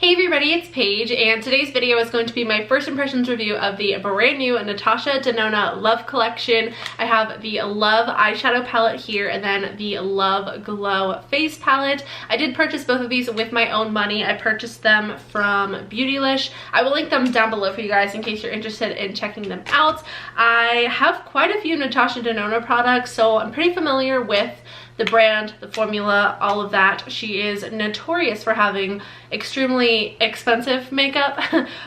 Hey everybody, it's Paige, and today's video is going to be my first impressions review of the brand new Natasha Denona Love Collection. I have the Love Eyeshadow palette here and then the Love Glow face palette. I did purchase both of these with my own money. I purchased them from Beautylish. I will link them down below for you guys in case you're interested in checking them out. I have quite a few Natasha Denona products, so I'm pretty familiar with the brand, the formula, all of that. She is notorious for having extremely expensive makeup,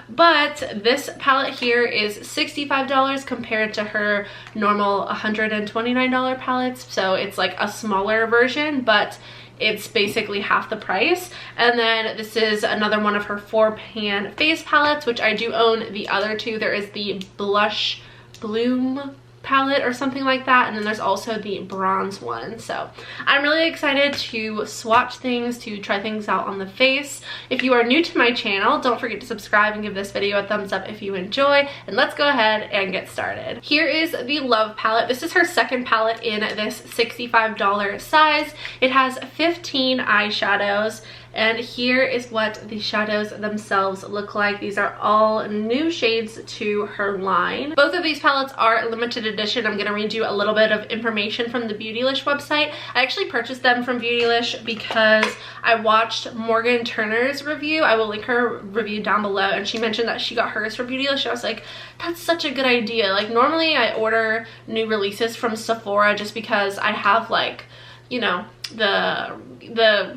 but this palette here is $65 compared to her normal $129 palettes. So it's like a smaller version, but it's basically half the price. And then this is another one of her 4-pan face palettes, which I do own the other two. There is the Blush Bloom palette or something like that, and then there's also the bronze one. So I'm really excited to swatch things, to try things out on the face. If you are new to my channel, don't forget to subscribe and give this video a thumbs up if you enjoy, and let's go ahead and get started. Here is the Love palette. This is her second palette in this $65 size. It has 15 eyeshadows, and here is what the shadows themselves look like. These are all new shades to her line. Both of these palettes are limited edition. I'm gonna read you a little bit of information from the Beautylish website. I actually purchased them from Beautylish because I watched Morgan Turner's review. I will link her review down below, and she mentioned that she got hers from Beautylish. I was like, that's such a good idea. Like, normally I order new releases from Sephora just because I have, like, you know, the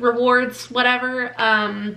rewards, whatever,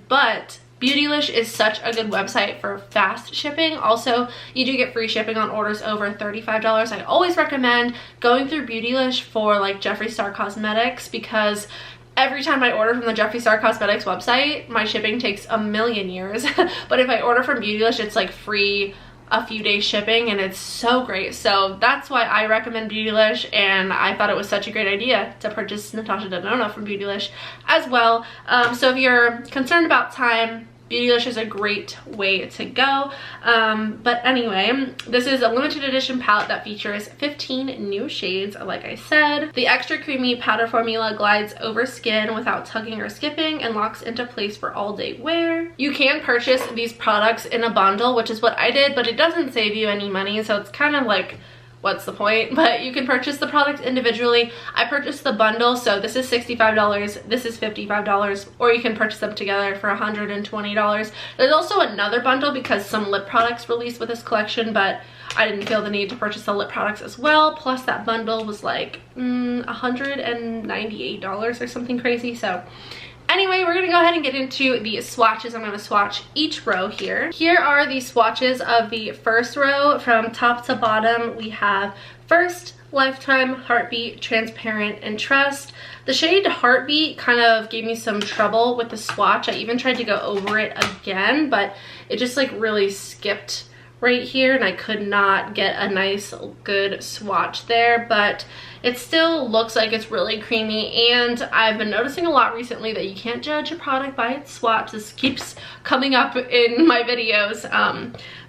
but Beautylish is such a good website for fast shipping. Also, you do get free shipping on orders over $35. I always recommend going through Beautylish for like Jeffree Star Cosmetics, because every time I order from the Jeffree Star Cosmetics website, my shipping takes a million years. But if I order from Beautylish, it's like free a few days shipping, and it's so great. So that's why I recommend Beautylish, and I thought it was such a great idea to purchase Natasha Denona from Beautylish as well. So if you're concerned about time, Beautylish is a great way to go. But anyway, this is a limited edition palette that features 15 new shades, like I said. The extra creamy powder formula glides over skin without tugging or skipping and locks into place for all day wear. You can purchase these products in a bundle, which is what I did, but it doesn't save you any money, so it's kind of like, what's the point? But you can purchase the product individually. I purchased the bundle, so this is $65, this is $55, or you can purchase them together for $120. There's also another bundle because some lip products released with this collection, but I didn't feel the need to purchase the lip products as well. Plus that bundle was like $198 or something crazy. So anyway, we're gonna go ahead and get into the swatches. I'm gonna swatch each row here. Here are the swatches of the first row. From top to bottom, we have First, Lifetime, Heartbeat, Transparent, and Trust. The shade Heartbeat kind of gave me some trouble with the swatch. I even tried to go over it again, but it just like really skipped right here, and I could not get a nice good swatch there, but it still looks like it's really creamy. And I've been noticing a lot recently that you can't judge a product by its swatch. This keeps coming up in my videos,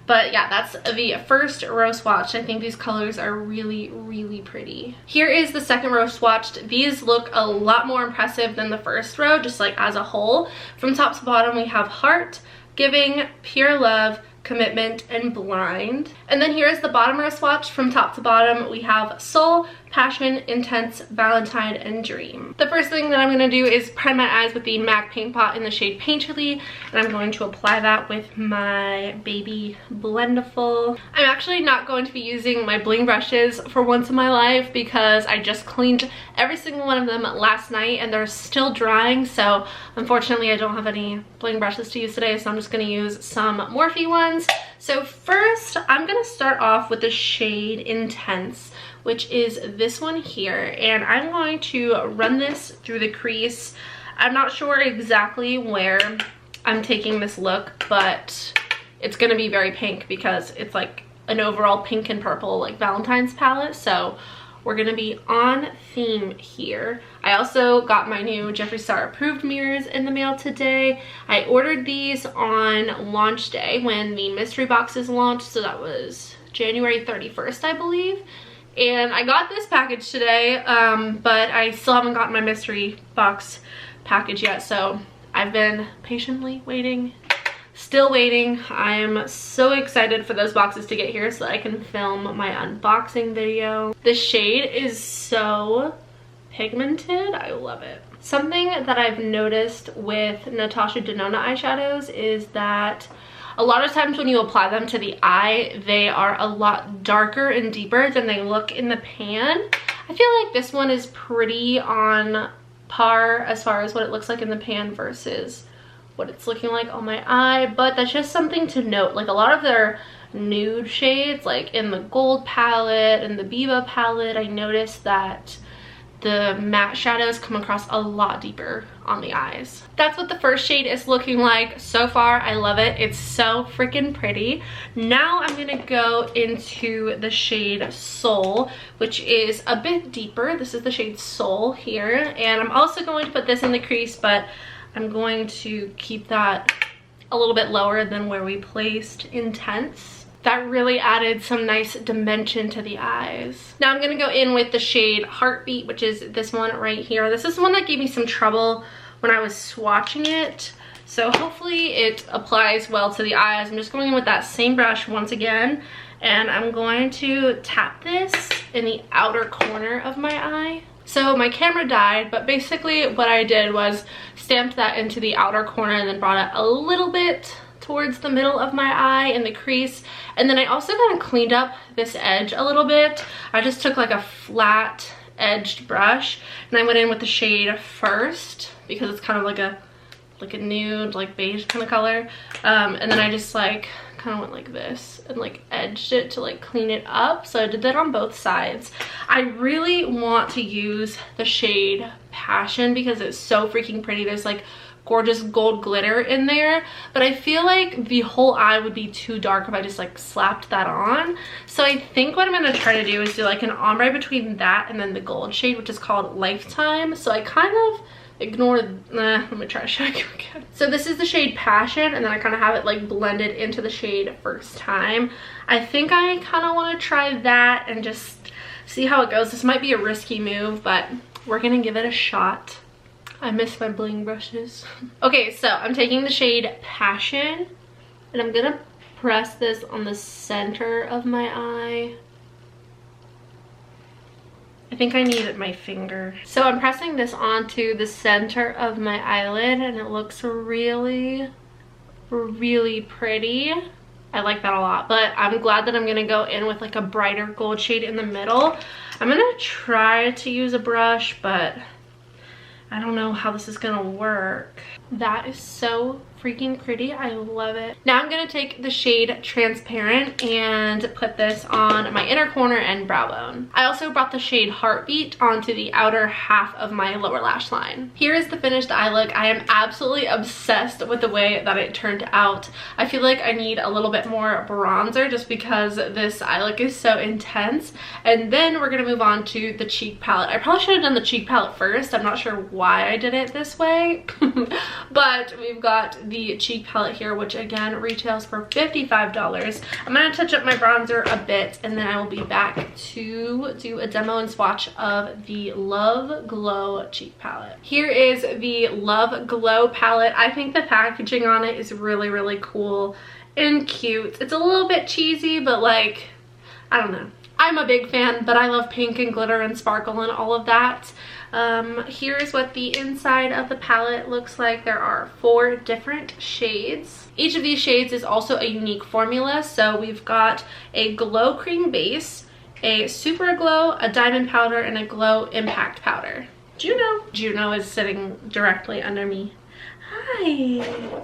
but yeah, that's the first row swatch. I think these colors are really, really pretty. Here is the second row swatched. These look a lot more impressive than the first row, just like as a whole. From top to bottom, we have Heart, Giving, Pure Love, Commitment, and Blind. And then here's the bottom row swatch. From top to bottom, we have Soul, Passion, Intense, Valentine, and Dream. The first thing that I'm going to do is prime my eyes with the MAC Paint Pot in the shade Painterly, and I'm going to apply that with my baby Blendiful. I'm actually not going to be using my bling brushes for once in my life because I just cleaned every single one of them last night and they're still drying, so unfortunately I don't have any bling brushes to use today, so I'm just going to use some Morphe ones. So first, I'm going to start off with the shade Intense, which is this one here, and I'm going to run this through the crease. I'm not sure exactly where I'm taking this look, but it's gonna be very pink because it's like an overall pink and purple like Valentine's palette, so we're gonna be on theme here. I also got my new Jeffree Star approved mirrors in the mail today. I ordered these on launch day when the mystery boxes launched, so that was January 31st, I believe. And I got this package today, but I still haven't gotten my mystery box package yet, so I've been patiently waiting Still waiting. I am so excited for those boxes to get here so that I can film my unboxing video. The shade is so pigmented. I love it. Something that I've noticed with Natasha Denona eyeshadows is that a lot of times when you apply them to the eye, they are a lot darker and deeper than they look in the pan. I feel like this one is pretty on par as far as what it looks like in the pan versus what it's looking like on my eye, but that's just something to note. Like a lot of their nude shades, like in the gold palette and the Biba palette, I noticed that the matte shadows come across a lot deeper on the eyes. That's what the first shade is looking like so far. I love it. It's so freaking pretty. Now I'm gonna go into the shade Soul, which is a bit deeper. This is the shade Soul here, and I'm also going to put this in the crease, but I'm going to keep that a little bit lower than where we placed Intense. That really added some nice dimension to the eyes. Now I'm gonna go in with the shade Heartbeat, which is this one right here. This is the one that gave me some trouble when I was swatching it. So hopefully it applies well to the eyes. I'm just going in with that same brush once again, and I'm going to tap this in the outer corner of my eye. So my camera died, but basically what I did was stamped that into the outer corner and then brought it a little bit towards the middle of my eye in the crease. And then I also kind of cleaned up this edge a little bit. I just took like a flat edged brush and I went in with the shade First because it's kind of like a nude, like beige kind of color. And then I just like kind of went like this and like edged it to like clean it up. So I did that on both sides. I really want to use the shade Passion because it's so freaking pretty. There's like gorgeous gold glitter in there, but I feel like the whole eye would be too dark if I just like slapped that on. So I think what I'm gonna try to do is do like an ombre between that and then the gold shade, which is called Lifetime. So I kind of ignored, let me try to show you again. So this is the shade Passion, and then I kind of have it like blended into the shade First Time. I think I kind of want to try that and just see how it goes. This might be a risky move, but we're gonna give it a shot. I miss my bling brushes. Okay, so I'm taking the shade Passion and I'm gonna press this on the center of my eye. I think I need my finger. So I'm pressing this onto the center of my eyelid and it looks really, really pretty. I like that a lot, but I'm glad that I'm gonna go in with like a brighter gold shade in the middle. I'm gonna try to use a brush, but I don't know how this is gonna work. That is so freaking pretty. I love it. Now I'm gonna take the shade Transparent and put this on my inner corner and brow bone. I also brought the shade Heartbeat onto the outer half of my lower lash line. Here is the finished eye look. I am absolutely obsessed with the way that it turned out. I feel like I need a little bit more bronzer just because this eye look is so intense. And then we're gonna move on to the cheek palette. I probably should have done the cheek palette first. I'm not sure why I did it this way, but we've got the cheek palette here, which again retails for $55. I'm gonna touch up my bronzer a bit and then I will be back to do a demo and swatch of the Love Glow cheek palette. Here is the Love Glow palette. I think the packaging on it is really, really cool and cute. It's a little bit cheesy, but like, I don't know. I'm a big fan, but I love pink and glitter and sparkle and all of that. Here's what the inside of the palette looks like. There are 4 different shades. Each of these shades is also a unique formula. So we've got a glow cream base, a super glow, a diamond powder, and a glow impact powder. Juno is sitting directly under me. Hi.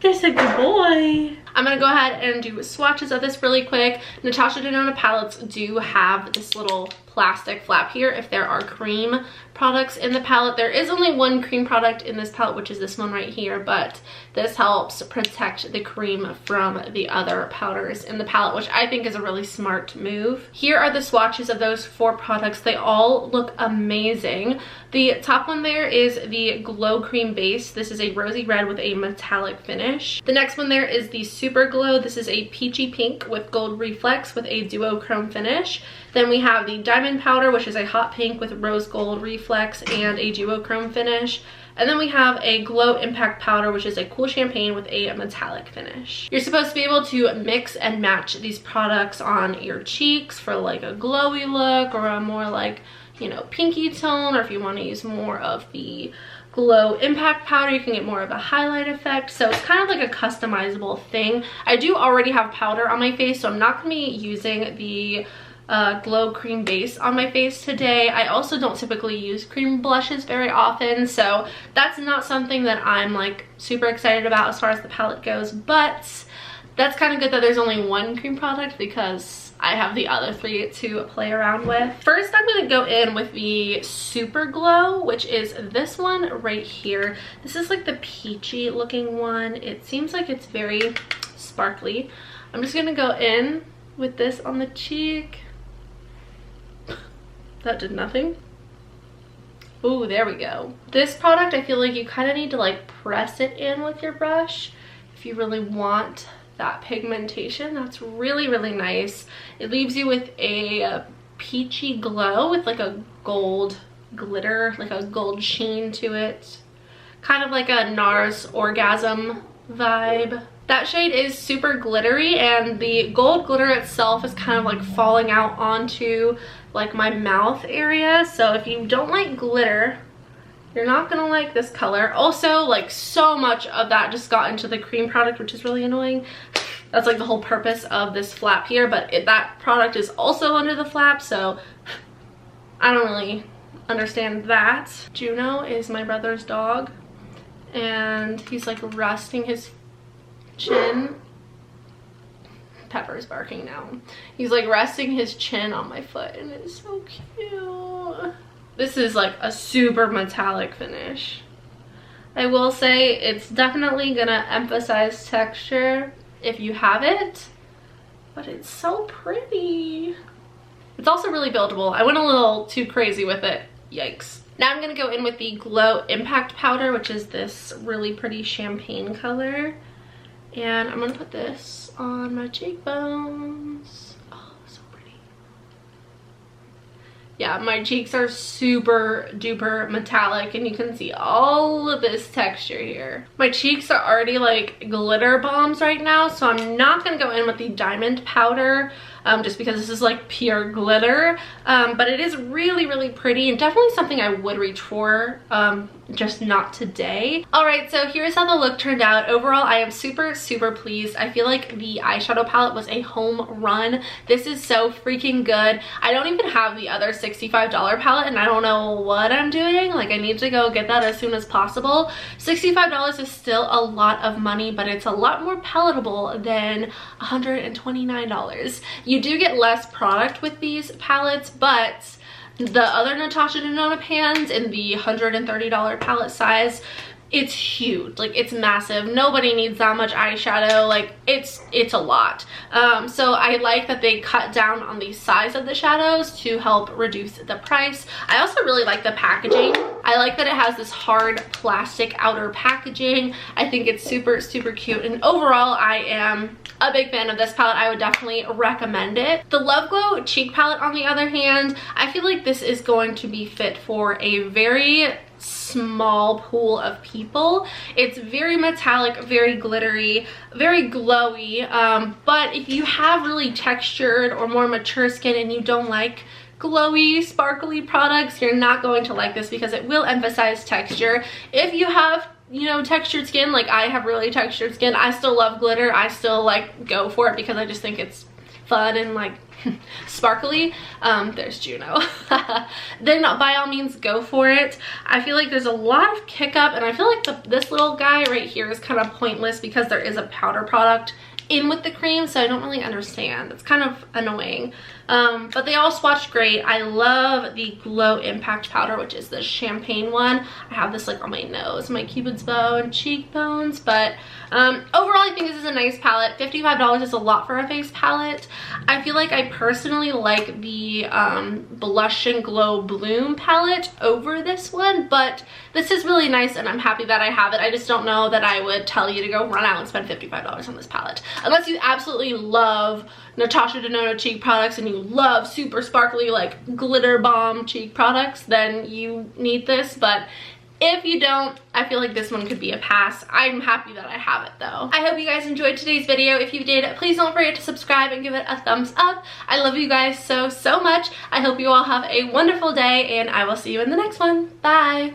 That's a good boy. I'm gonna go ahead and do swatches of this really quick. Natasha Denona palettes do have this little plastic flap here if there are cream products in the palette. There is only one cream product in this palette, which is this one right here, but this helps protect the cream from the other powders in the palette, which I think is a really smart move. Here are the swatches of those 4 products. They all look amazing. The top one there is the Glow Cream Base. This is a rosy red with a metallic finish. The next one there is the Super Glow. This is a peachy pink with gold reflex with a duochrome finish. Then we have the Diamond Powder, which is a hot pink with rose gold reflex and a duochrome finish. And then we have a Glow Impact Powder, which is a cool champagne with a metallic finish. You're supposed to be able to mix and match these products on your cheeks for like a glowy look or a more like, you know, pinky tone, or if you want to use more of the Glow Impact Powder, you can get more of a highlight effect. So it's kind of like a customizable thing. I do already have powder on my face, so I'm not going to be using the Glow Cream Base on my face today. I also don't typically use cream blushes very often, so that's not something that I'm like super excited about as far as the palette goes, but that's kind of good that there's only one cream product because I have the other three to play around with. First, I'm going to go in with the Super Glow, which is this one right here. This is like the peachy looking one. It seems like it's very sparkly. I'm just going to go in with this on the cheek. That did nothing. Ooh, there we go. This product, I feel like you kind of need to like press it in with your brush if you really want that pigmentation. That's really, really nice. It leaves you with a peachy glow with like a gold glitter, like a gold sheen to it. Kind of like a NARS Orgasm vibe. That shade is super glittery, and the gold glitter itself is kind of like falling out onto like my mouth area. So if you don't like glitter, you're not gonna like this color. Also, like so much of that just got into the cream product, which is really annoying. That's like the whole purpose of this flap here, but that product is also under the flap, so I don't really understand that. Juno is my brother's dog, and he's like resting his chin. Pepper's barking now. He's like resting his chin on my foot, and it's so cute. This is like a super metallic finish. I will say it's definitely gonna emphasize texture if you have it, but it's so pretty. It's also really buildable. I went a little too crazy with it. Yikes. Now I'm gonna go in with the Glow Impact Powder, which is this really pretty champagne color. And I'm gonna put this on my cheekbones. Oh, so pretty. Yeah, my cheeks are super duper metallic, and you can see all of this texture here. My cheeks are already like glitter bombs right now, so I'm not gonna go in with the Diamond Powder just because this is like pure glitter, but it is really, really pretty and definitely something I would reach for, just not today. All right, so here's how the look turned out. Overall, I am super, super pleased. I feel like the eyeshadow palette was a home run. This is so freaking good. I don't even have the other $65 palette, and I don't know what I'm doing. Like, I need to go get that as soon as possible. $65 is still a lot of money, but it's a lot more palatable than $129. You do get less product with these palettes, but the other Natasha Denona pans in the $130 palette size, it's huge. Like, it's massive. Nobody needs that much eyeshadow. Like, it's a lot. So I like that they cut down on the size of the shadows to help reduce the price. I also really like the packaging. I like that it has this hard plastic outer packaging. I think it's super, super cute. And overall, I am a big fan of this palette. I would definitely recommend it. The Love Glow Cheek Palette, on the other hand, I feel like this is going to be fit for a very small pool of people. It's very metallic, very glittery, very glowy, but if you have really textured or more mature skin and you don't like glowy, sparkly products, you're not going to like this because it will emphasize texture. If you have, you know, textured skin, like I have really textured skin, I still love glitter. I still like go for it because I just think it's fun and like sparkly. There's Juno. Then by all means go for it. I feel like there's a lot of kick up, and I feel like this little guy right here is kind of pointless because there is a powder product in with the cream, so I don't really understand. It's kind of annoying. But they all swatched great. I love the Glow Impact Powder, which is the champagne one. I have this like on my nose, my cupid's bow and cheekbones, but overall I think this is a nice palette. $55 is a lot for a face palette. I feel like I personally like the Blush and Glow Bloom palette over this one, but this is really nice and I'm happy that I have it. I just don't know that I would tell you to go run out and spend $55 on this palette. Unless you absolutely love Natasha Denona cheek products and you love super sparkly like glitter bomb cheek products, then you need this. But if you don't, I feel like this one could be a pass. I'm happy that I have it though. I hope you guys enjoyed today's video. If you did, please don't forget to subscribe and give it a thumbs up. I love you guys so much. I hope you all have a wonderful day and I will see you in the next one. Bye.